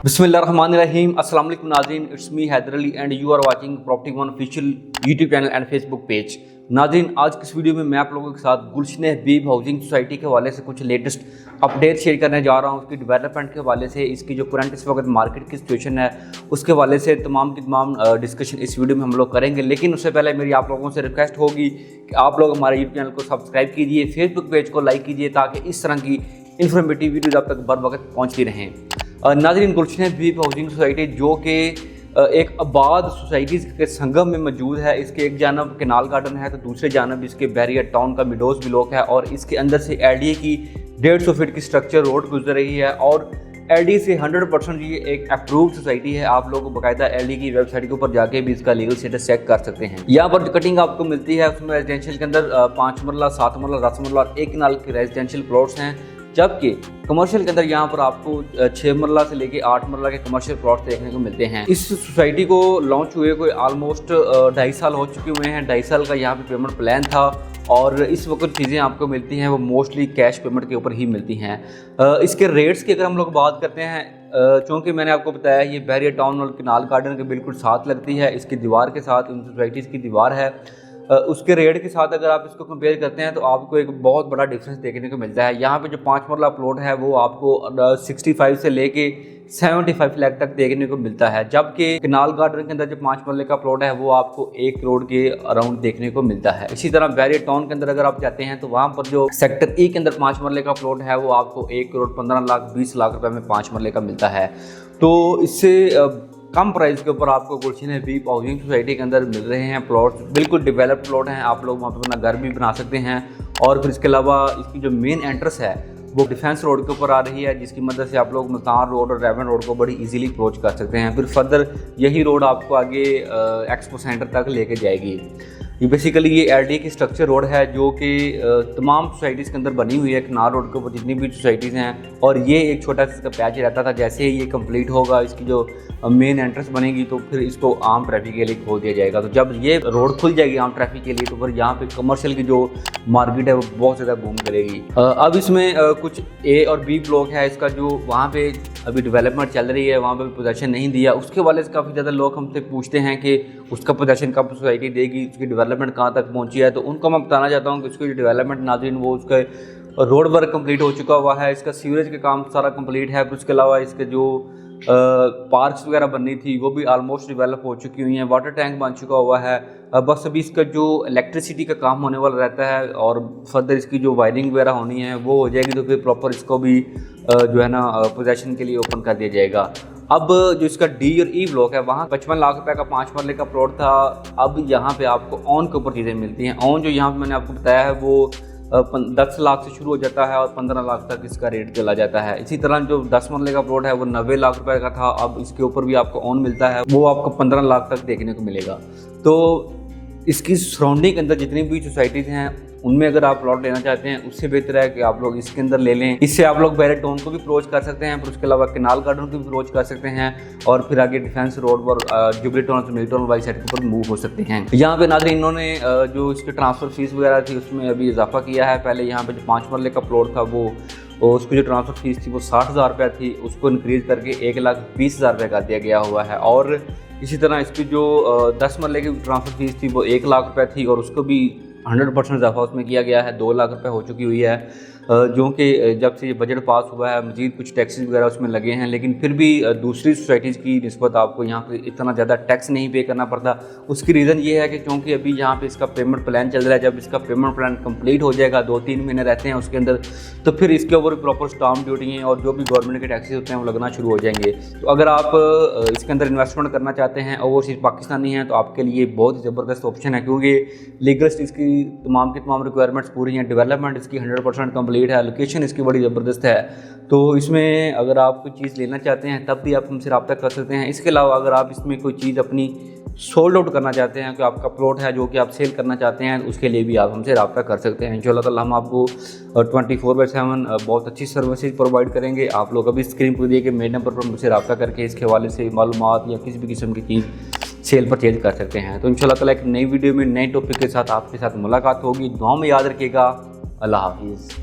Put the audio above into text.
बिस्मिल्लाहिर्रहमानिर्रहीम। अस्सलाम वालेकुम नाज़रीन, it's me Haider Ali and you are watching property one official YouTube channel and Facebook page. नाज़रीन, आज की इस वीडियो में मैं आप लोगों के साथ गुलशन हबीब हाउसिंग सोसाइटी के हवाले से कुछ लेटेस्ट अपडेट शेयर करने जा रहा हूँ। उसकी डेवलपमेंट के हवाले से, इसकी जो करंट इस वक्त मार्केट की सिचुएशन है उसके हवाले से तमाम की तमाम डिस्कशन इस वीडियो में हम लोग करेंगे। लेकिन उससे पहले मेरी आप लोगों से रिक्वेस्ट होगी कि आप लोग हमारे यूट्यूब चैनल को सब्सक्राइब कीजिए, फेसबुक पेज को लाइक कीजिए, ताकि इस तरह की इन्फॉर्मेटिव वीडियोज़ आप तक बर वक्त पहुँचती रहें। नाज़रीन, गुलशन हबीब हाउसिंग सोसाइटी जो कि एक आबाद सोसाइटीज़ के संगम में मौजूद है। इसके एक जानब कैनाल गार्डन है तो दूसरे जानब इसके बैरियर टाउन का मिडोज ब्लॉक है और इसके अंदर से एलडीए की 150 फीट की स्ट्रक्चर रोड गुजर रही है और एलडीए से 100% ये एक अप्रूव्ड सोसाइटी है। आप लोग बाकायदा एलडीए की वेबसाइट के ऊपर जाके भी इसका लीगल स्टेटस चेक कर सकते हैं। यहाँ पर जो कटिंग आपको मिलती है उसमें रेजिडेंशियल के अंदर 5 मरला, 7 मरला, 10 मरला और 1 कनाल के रेजिडेंशियल प्लॉट्स हैं, जबकि कमर्शियल के अंदर यहाँ पर आपको 6 मरला से लेके 8 मरला के कमर्शियल प्लॉट्स देखने को मिलते हैं। इस सोसाइटी को लॉन्च हुए कोई ऑलमोस्ट 2.5 साल हो चुके हुए हैं। 2.5 साल का यहाँ पे पेमेंट प्लान था और इस वक्त चीज़ें आपको मिलती हैं वो मोस्टली कैश पेमेंट के ऊपर ही मिलती हैं। इसके रेट्स की अगर हम लोग बात करते हैं, चूँकि मैंने आपको बताया ये बैरियर टाउन और कैनाल गार्डन के बिल्कुल साथ लगती है, इसकी दीवार के साथ इन सोसाइटीज़ की दीवार है, उसके रेट के साथ अगर आप इसको कंपेयर करते हैं तो आपको एक बहुत बड़ा डिफरेंस देखने को मिलता है। यहाँ पे जो 5 मरला प्लॉट है वो आपको 65 से लेके 75 लाख तक देखने को मिलता है, जबकि कैनाल गार्डन के अंदर जो 5 मरले का प्लॉट है वो आपको 1 करोड़ के अराउंड देखने को मिलता है। इसी तरह बैरियर टाउन के अंदर अगर आप जाते हैं तो वहाँ पर जो सेक्टर ई के अंदर 5 मरले का प्लॉट है वो आपको 1 करोड़ 15 लाख 20 लाख रुपए में 5 मरले का मिलता है। तो इससे कम प्राइस के ऊपर आपको गुलशन हबीब हाउसिंग सोसाइटी के अंदर मिल रहे हैं प्लॉट्स। बिल्कुल डेवलप्ड प्लॉट हैं, आप लोग वहाँ पर अपना घर भी बना सकते हैं। और फिर इसके अलावा इसकी जो मेन एंट्रेंस है वो डिफेंस रोड के ऊपर आ रही है, जिसकी मदद से आप लोग मुल्तान रोड और रेवन रोड को बड़ी इजीली अप्रोच कर सकते हैं। फिर फर्दर यही रोड आपको आगे एक्सपो सेंटर तक लेके जाएगी। ये बेसिकली ये एलडीए की स्ट्रक्चर रोड है जो कि तमाम सोसाइटीज़ के अंदर बनी हुई है, कैनाल रोड के ऊपर जितनी भी सोसाइटीज़ हैं। और ये एक छोटा सा इसका पैच रहता था, जैसे ही ये कंप्लीट होगा, इसकी जो मेन एंट्रेंस बनेगी तो फिर इसको आम ट्रैफिक के लिए खोल दिया जाएगा। तो जब ये रोड खुल जाएगी आम ट्रैफिक के लिए तो फिर यहाँ पे कमर्शियल की जो मार्केट है वो बहुत ज़्यादा बूम करेगी। अब इसमें कुछ ए और बी ब्लॉक है, इसका जो वहाँ पे अभी डेवलपमेंट चल रही है वहाँ पे पोजेसन नहीं दिया, उसके वाले से काफ़ी ज़्यादा लोग हमसे पूछते हैं कि उसका पोजेसन कब सोसाइटी देगी, उसकी डेवलपमेंट कहाँ तक पहुँची है। तो उनको मैं बताना चाहता हूँ कि उसकी जो डेवलपमेंट नाज़रीन वो उसका रोड वर्क कंप्लीट हो चुका हुआ है, इसका सीवरेज का काम सारा कंप्लीट है। फिर उसके अलावा इसके जो पार्क्स वगैरह बननी थी वो भी ऑलमोस्ट डेवलप हो चुकी हुई हैं, वाटर टैंक बन चुका हुआ है। बस अभी इसका जो इलेक्ट्रिसिटी का काम होने वाला रहता है और फर्दर इसकी जो वायरिंग वगैरह होनी है वो हो जाएगी, तो फिर प्रॉपर इसको भी जो है ना पोजेसन के लिए ओपन कर दिया जाएगा। अब जो इसका डी और ई ब्लॉक है वहाँ 55 लाख रुपए का 5 मरले का प्लॉट था। अब यहाँ पे आपको ऑन के ऊपर चीज़ें मिलती हैं। ऑन जो यहाँ पे मैंने आपको बताया है वो 10 लाख से शुरू हो जाता है और 15 लाख तक इसका रेट चला जाता है। इसी तरह जो 10 मरले का प्लॉट है वो 90 लाख रुपए का था, अब इसके ऊपर भी आपको ऑन मिलता है, वो आपको 15 लाख तक देखने को मिलेगा। तो इसकी सराउंडिंग के अंदर जितनी भी सोसाइटीज़ हैं उनमें अगर आप प्लॉट लेना चाहते हैं उससे बेहतर है कि आप लोग इसके अंदर ले लें। इससे आप लोग बैरियर टाउन को भी अप्रोच कर सकते हैं, फिर उसके अलावा कैनाल गार्डन को भी अप्रोच कर सकते हैं और फिर आगे डिफेंस रोड पर जुबली टाउन से मिल टाउन वाली साइड के ऊपर मूव हो सकते हैं। यहाँ पे नाज़रीन इन्होंने जो इसके ट्रांसफ़र फीस वगैरह थी उसमें अभी इजाफा किया है। पहले यहाँ पे जो 5 मरले का प्लॉट था वो उसकी जो ट्रांसफ़र फीस थी वो 60,000 रुपये थी, उसको इंक्रीज़ करके 1,20,000 रुपये कर दिया गया हुआ है। और इसी तरह इसकी जो 10 मरले की ट्रांसफ़र फीस थी वो 1 लाख रुपये थी और उसको भी 100% इजाफा उसमें किया गया है, 2 लाख रुपए हो चुकी हुई है। जो कि जब से ये बजट पास हुआ है मज़ीद कुछ टैक्सेस वगैरह उसमें लगे हैं, लेकिन फिर भी दूसरी सोसाइटीज़ की निस्बत आपको यहाँ पे इतना ज़्यादा टैक्स नहीं पे करना पड़ता। उसकी रीज़न ये है कि क्योंकि अभी यहाँ पे इसका पेमेंट प्लान चल रहा है, जब इसका पेमेंट प्लान कंप्लीट हो जाएगा 2-3 महीने रहते हैं उसके अंदर, तो फिर इसके ऊपर प्रॉपर स्टाम्प ड्यूटी और जो भी गवर्नमेंट के टैक्सेस होते हैं वो लगना शुरू हो जाएंगे। तो अगर आप इसके अंदर इन्वेस्टमेंट करना चाहते हैं ओवरसीज पाकिस्तानी हैं तो आपके लिए बहुत ही ज़बरदस्त ऑप्शन है, क्योंकि लीगल इसकी तमाम की तमाम रिक्वायरमेंट्स पूरी हैं, डेवलपमेंट इसकी 100% कंप्लीट है, लोकेशन इसकी बड़ी ज़बरदस्त है। तो इसमें अगर आप कोई चीज़ लेना चाहते हैं तब भी आप हमसे रब्ता कर सकते हैं। इसके अलावा अगर आप इसमें कोई चीज़ अपनी सोल्ड आउट करना चाहते हैं, कि आपका प्लॉट है जो कि आप सेल करना चाहते हैं, उसके लिए भी आप हमसे रब्ता कर सकते हैं। इंशाअल्लाह ताला हम आपको 24/7 बहुत अच्छी सर्विसेज प्रोवाइड करेंगे। आप लोग अभी स्क्रीन पर दिए कि मेरे नंबर पर मुझसे रब्ता करके इसके हवाले से मालूमात या किसी भी किस्म की चीज़ सेल परचेज कर सकते हैं। तो इंशाअल्लाह ताला एक नई वीडियो में नए टॉपिक के साथ आपके साथ मुलाकात होगी। दुआ में याद रखिएगा। अल्लाह हाफिज़।